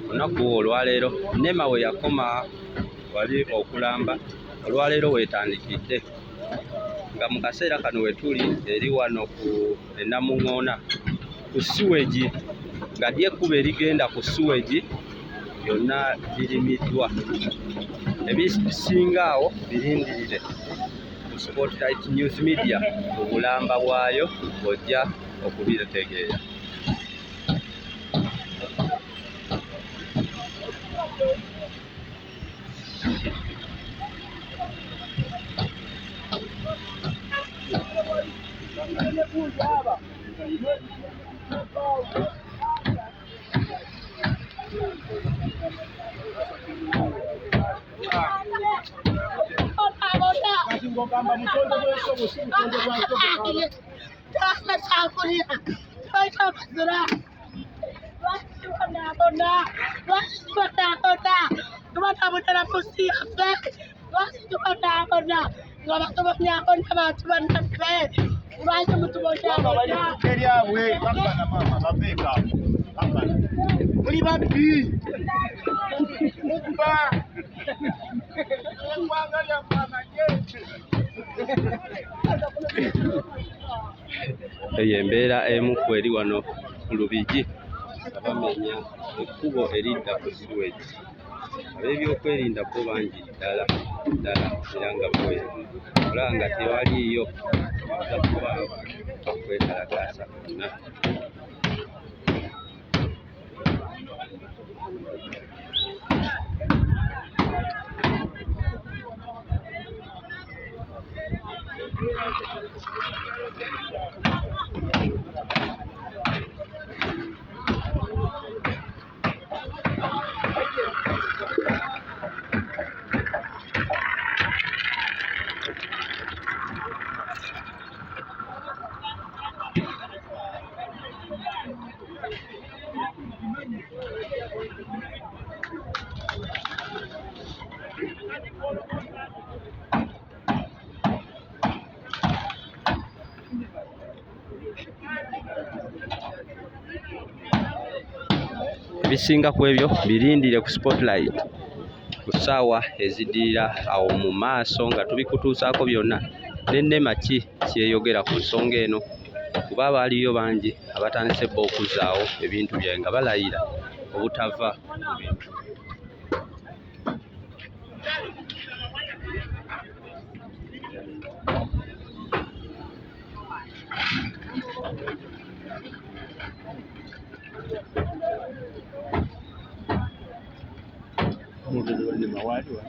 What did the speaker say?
olunaku olwaleero Nema we yakoma wali okulamba, olwaleero weetandikidde nga mu kaseera kano we tuli eri wano ku Namuŋŋoona ku siweegi, nga ly'ekkubo erigenda ku siweegi byonna birimiddwa. Ebisinga awo birindirire ku Spotlight News Media mu bulamba bwayo bw'ojja okubitegeera. Eyo embeera emu ku eri wano ku Lubigi abamenya ekkubo eridda ku siweegi. Ab'ebyokwerinda bo bangi ddala era nga olaba nga tewaliiyo kwekalakaasa kwonna. Ebisinga ku ebyo birindire ku Spotlight ku ssaawa eziddirira awo mu maaso nga tubikutuusaako byonna. Ne Nema ki kyeyogera ku nsonga eno, kuba abaaliyo bangi abatandise bba okuzzaawo ebintu byawe nga balayira obutava mu bintu. Mudede wa Nema waliwa